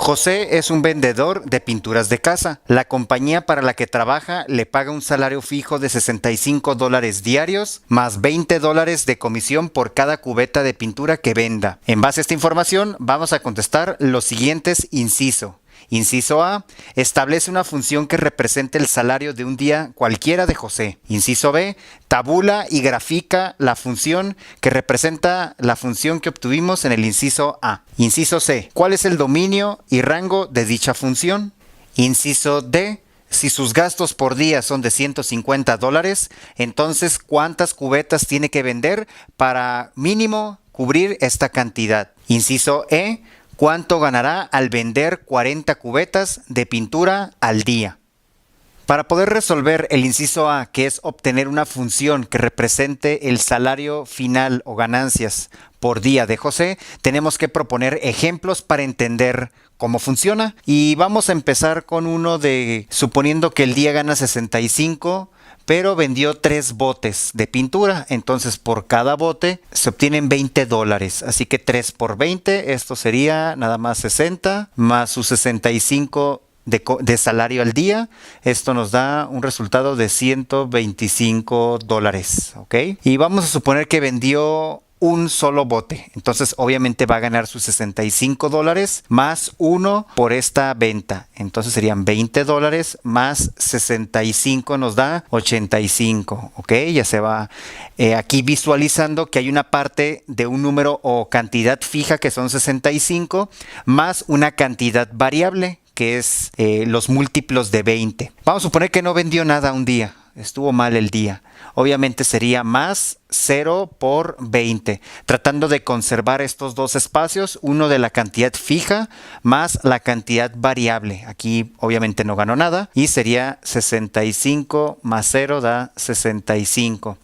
José es un vendedor de pinturas de casa. La compañía para la que trabaja le paga un salario fijo de $65 diarios más $20 de comisión por cada cubeta de pintura que venda. En base a esta información vamos a contestar los siguientes incisos. Inciso A, establece una función que represente el salario de un día cualquiera de José. Inciso B, tabula y grafica la función que representa la función que obtuvimos en el inciso A. Inciso C, ¿cuál es el dominio y rango de dicha función? Inciso D, si sus gastos por día son de $150, entonces ¿cuántas cubetas tiene que vender para mínimo cubrir esta cantidad? Inciso E, ¿cuánto ganará al vender 40 cubetas de pintura al día? Para poder resolver el inciso A, que es obtener una función que represente el salario final o ganancias por día de José, tenemos que proponer ejemplos para entender cómo funciona. Y vamos a empezar con uno de, suponiendo que el día gana 65, pero vendió 3 botes de pintura, entonces por cada bote se obtienen $20, así que 3 por 20, esto sería nada más 60, más sus 65 de salario al día, esto nos da un resultado de $125, ¿ok? Y vamos a suponer que vendió un solo bote, entonces obviamente va a ganar sus $65 más 1 por esta venta, entonces serían $20 más 65 nos da 85, ok, ya se va aquí visualizando que hay una parte de un número o cantidad fija que son 65 más una cantidad variable que es los múltiplos de 20. Vamos a suponer que no vendió nada un día, estuvo mal el día. Obviamente sería más 0 por 20, tratando de conservar estos dos espacios, uno de la cantidad fija más la cantidad variable. Aquí obviamente no ganó nada y sería 65 más 0 da 65.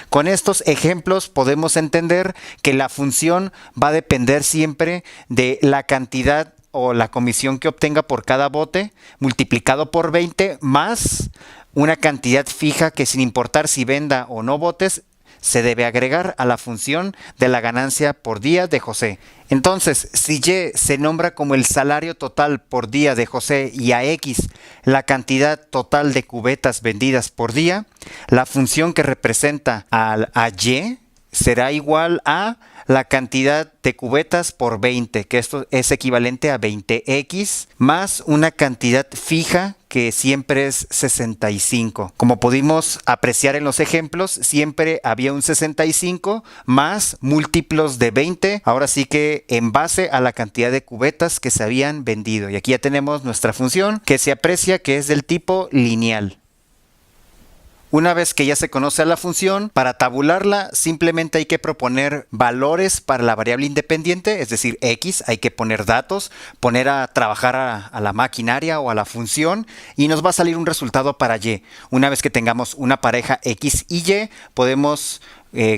Con estos ejemplos podemos entender que la función va a depender siempre de la cantidad o la comisión que obtenga por cada bote multiplicado por 20 más una cantidad fija que sin importar si venda o no botes se debe agregar a la función de la ganancia por día de José. Entonces, si Y se nombra como el salario total por día de José y a X la cantidad total de cubetas vendidas por día, la función que representa a Y será igual a la cantidad de cubetas por 20, que esto es equivalente a 20x, más una cantidad fija que siempre es 65. Como pudimos apreciar en los ejemplos, siempre había un 65 más múltiplos de 20, ahora sí que en base a la cantidad de cubetas que se habían vendido. Y aquí ya tenemos nuestra función que se aprecia que es del tipo lineal. Una vez que ya se conoce a la función, para tabularla simplemente hay que proponer valores para la variable independiente, es decir, X, hay que poner datos, poner a trabajar a la maquinaria o a la función y nos va a salir un resultado para Y. Una vez que tengamos una pareja X y Y, podemos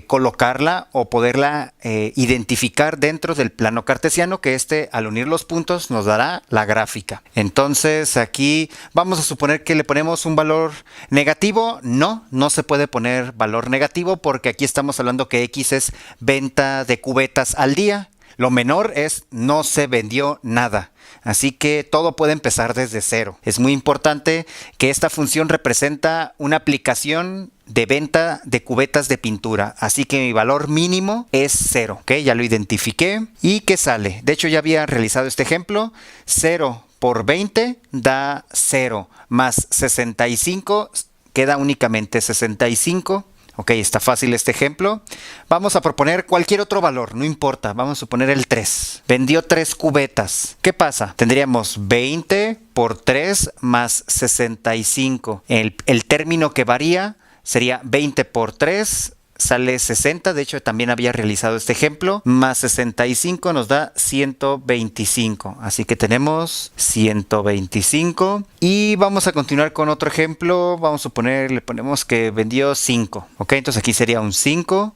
colocarla o poderla identificar dentro del plano cartesiano, que al unir los puntos nos dará la gráfica. Entonces aquí vamos a suponer que le ponemos un valor negativo. No se puede poner valor negativo porque aquí estamos hablando que X es venta de cubetas al día. Lo menor es no se vendió nada. Así que todo puede empezar desde cero. Es muy importante que esta función representa una aplicación de venta de cubetas de pintura. Así que mi valor mínimo es 0. ¿Ok? Ya lo identifiqué. ¿Y qué sale? De hecho ya había realizado este ejemplo. 0 por 20 da 0. Más 65 queda únicamente 65. Ok, está fácil este ejemplo. Vamos a proponer cualquier otro valor, no importa. Vamos a suponer el 3. Vendió 3 cubetas. ¿Qué pasa? Tendríamos 20 por 3 más 65. El término que varía sería 20 por 3. Sale 60, de hecho también había realizado este ejemplo, más 65 nos da 125, así que tenemos 125 y vamos a continuar con otro ejemplo. Vamos a suponer, le ponemos que vendió 5, ok, entonces aquí sería un 5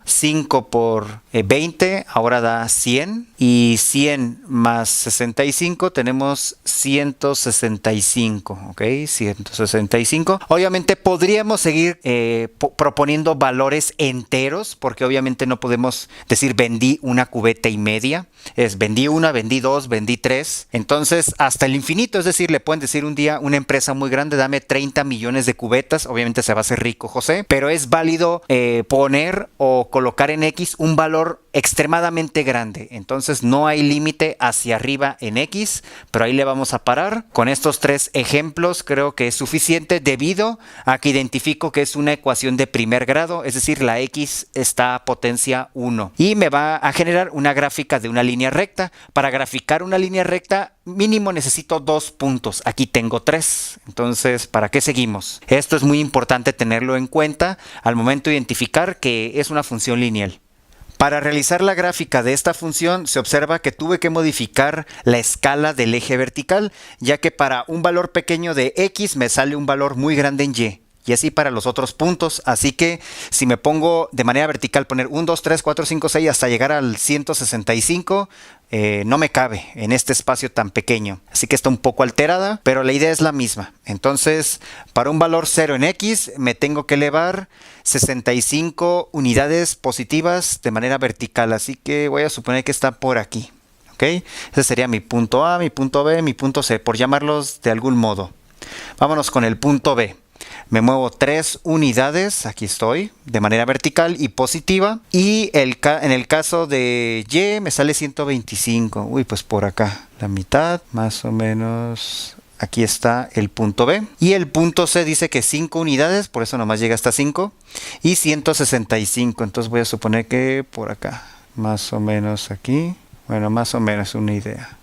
por 20, ahora da 100 y 100 más 65 tenemos 165, ok, 165. Obviamente podríamos seguir proponiendo valores enteros enteros, porque obviamente no podemos decir vendí una cubeta y media. Es vendí una, vendí dos, vendí tres. Entonces, hasta el infinito. Es decir, le pueden decir un día una empresa muy grande, dame 30 millones de cubetas. Obviamente se va a hacer rico José, pero es válido poner o colocar en X un valor extremadamente grande. Entonces no hay límite hacia arriba en X, pero ahí le vamos a parar. Con estos tres ejemplos creo que es suficiente debido a que identifico que es una ecuación de primer grado, es decir, la X está a potencia 1 y me va a generar una gráfica de una línea recta. Para graficar una línea recta mínimo necesito 2 puntos, aquí tengo 3. Entonces, ¿para qué seguimos? Esto es muy importante tenerlo en cuenta al momento de identificar que es una función lineal. Para realizar la gráfica de esta función se observa que tuve que modificar la escala del eje vertical, ya que para un valor pequeño de X me sale un valor muy grande en Y. Y así para los otros puntos. Así que si me pongo de manera vertical, poner 1, 2, 3, 4, 5, 6 hasta llegar al 165, no me cabe en este espacio tan pequeño. Así que está un poco alterada, pero la idea es la misma. Entonces, para un valor 0 en X, me tengo que elevar 65 unidades positivas de manera vertical. Así que voy a suponer que está por aquí. ¿Ok? Ese sería mi punto A, mi punto B, mi punto C, por llamarlos de algún modo. Vámonos con el punto B. Me muevo 3 unidades, aquí estoy, de manera vertical y positiva. Y en el caso de Y me sale 125. Uy, pues por acá, la mitad, más o menos. Aquí está el punto B. Y el punto C dice que 5 unidades, por eso nomás llega hasta 5. Y 165, entonces voy a suponer que por acá, más o menos aquí. Bueno, más o menos una idea.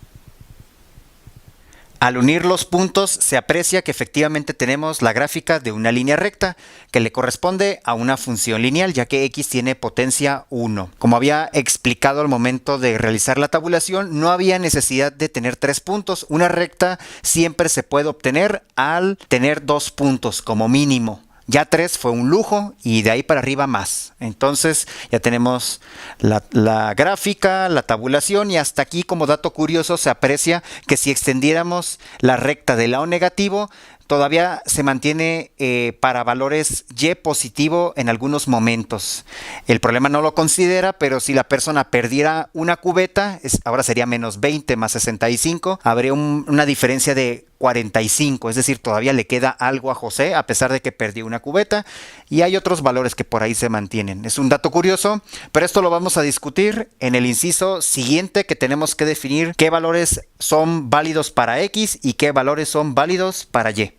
Al unir los puntos se aprecia que efectivamente tenemos la gráfica de una línea recta que le corresponde a una función lineal, ya que X tiene potencia 1. Como había explicado al momento de realizar la tabulación, no había necesidad de tener 3 puntos. Una recta siempre se puede obtener al tener 2 puntos como mínimo. Ya 3 fue un lujo y de ahí para arriba más. Entonces ya tenemos la gráfica, la tabulación y hasta aquí como dato curioso se aprecia que si extendiéramos la recta del lado negativo todavía se mantiene para valores Y positivo en algunos momentos. El problema no lo considera, pero si la persona perdiera una cubeta, ahora sería menos 20 más 65, habría una diferencia de 45, es decir, todavía le queda algo a José a pesar de que perdió una cubeta y hay otros valores que por ahí se mantienen. Es un dato curioso, pero esto lo vamos a discutir en el inciso siguiente, que tenemos que definir qué valores son válidos para X y qué valores son válidos para Y.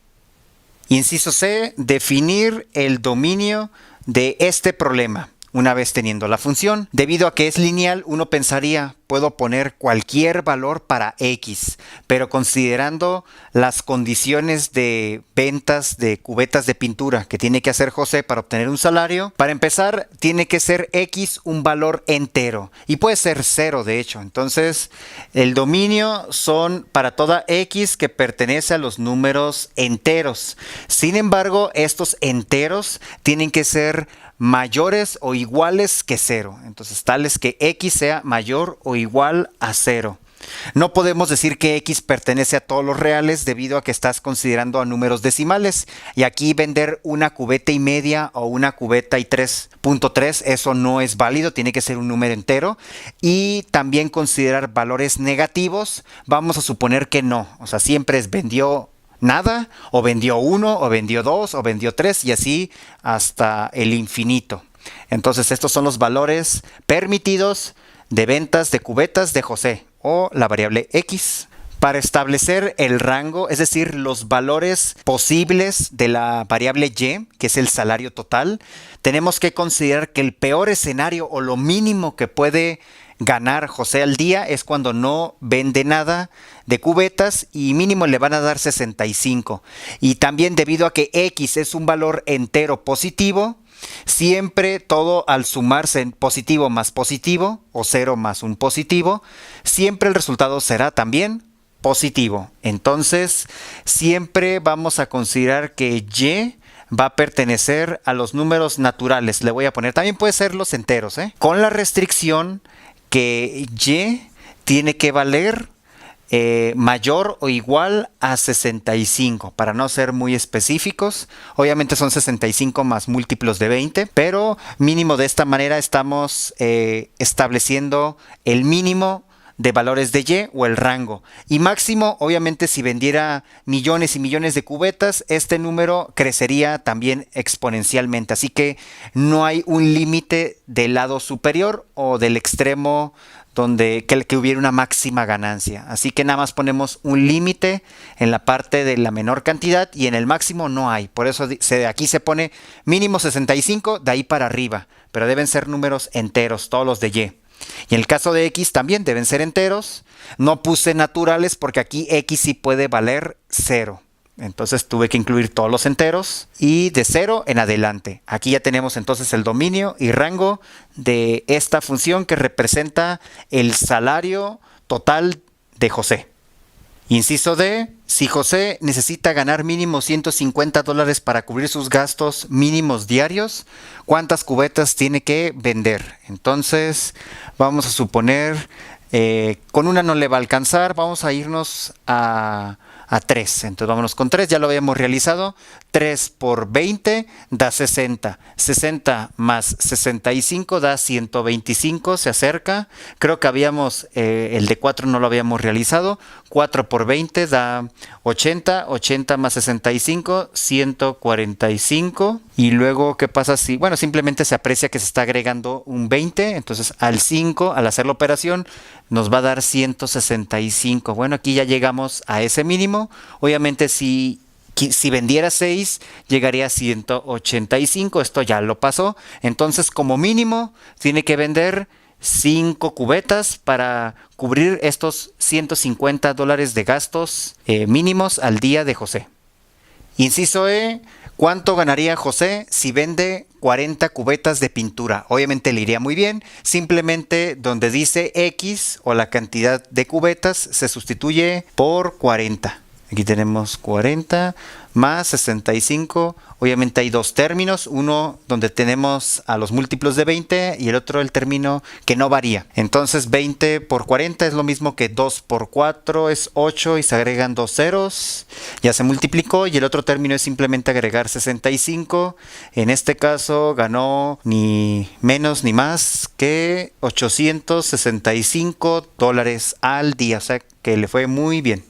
Inciso C, definir el dominio de este problema. Una vez teniendo la función, debido a que es lineal, uno pensaría, puedo poner cualquier valor para X, pero considerando las condiciones de ventas de cubetas de pintura que tiene que hacer José para obtener un salario, para empezar, tiene que ser X un valor entero, y puede ser 0 de hecho. Entonces, el dominio son para toda X que pertenece a los números enteros. Sin embargo, estos enteros tienen que ser mayores o iguales que 0. Entonces, tales que X sea mayor o igual a 0. No podemos decir que X pertenece a todos los reales debido a que estás considerando a números decimales. Y aquí vender una cubeta y media o una cubeta y 3.3, eso no es válido, tiene que ser un número entero. Y también considerar valores negativos, vamos a suponer que no. O sea, siempre es vendió nada, o vendió 1, o vendió 2, o vendió 3 y así hasta el infinito. Entonces estos son los valores permitidos de ventas de cubetas de José o la variable X. Para establecer el rango, es decir, los valores posibles de la variable Y, que es el salario total, tenemos que considerar que el peor escenario o lo mínimo que puede ganar José al día es cuando no vende nada de cubetas y mínimo le van a dar 65. Y también debido a que X es un valor entero positivo, siempre todo al sumarse en positivo más positivo o 0 más un positivo, siempre el resultado será también positivo. Entonces, siempre vamos a considerar que Y va a pertenecer a los números naturales. Le voy a poner, también puede ser los enteros, con la restricción que Y tiene que valer mayor o igual a 65, para no ser muy específicos. Obviamente son 65 más múltiplos de 20, pero mínimo de esta manera estamos estableciendo el mínimo de valores de Y o el rango. Y máximo, obviamente, si vendiera millones y millones de cubetas, este número crecería también exponencialmente. Así que no hay un límite del lado superior o del extremo donde que hubiera una máxima ganancia. Así que nada más ponemos un límite en la parte de la menor cantidad y en el máximo no hay. Por eso aquí se pone mínimo 65, de ahí para arriba. Pero deben ser números enteros, todos los de Y. Y en el caso de X también deben ser enteros. No puse naturales porque aquí X sí puede valer 0. Entonces tuve que incluir todos los enteros y de 0 en adelante. Aquí ya tenemos entonces el dominio y rango de esta función que representa el salario total de José. Inciso D, si José necesita ganar mínimo $150 para cubrir sus gastos mínimos diarios, ¿cuántas cubetas tiene que vender? Entonces, vamos a suponer, con una no le va a alcanzar, vamos a irnos a 3. Entonces, vámonos con 3, ya lo habíamos realizado. 3 por 20 da 60. 60 más 65 da 125, se acerca. Creo que habíamos, el de 4 no lo habíamos realizado. 4 por 20 da 80. 80 más 65, 145. Y luego, ¿qué pasa si? Bueno, simplemente se aprecia que se está agregando un 20. Entonces, al 5, al hacer la operación, nos va a dar 165. Bueno, aquí ya llegamos a ese mínimo. Obviamente, si vendiera 6, llegaría a 185. Esto ya lo pasó. Entonces, como mínimo, tiene que vender 5 cubetas para cubrir estos $150 de gastos mínimos al día de José. Inciso E, ¿cuánto ganaría José si vende 40 cubetas de pintura? Obviamente le iría muy bien. Simplemente donde dice X o la cantidad de cubetas se sustituye por 40. Aquí tenemos 40 más 65. Obviamente hay dos términos, uno donde tenemos a los múltiplos de 20 y el otro el término que no varía. Entonces 20 por 40 es lo mismo que 2 por 4 es 8 y se agregan dos ceros. Ya se multiplicó y el otro término es simplemente agregar 65. En este caso ganó ni menos ni más que $865 al día, o sea que le fue muy bien.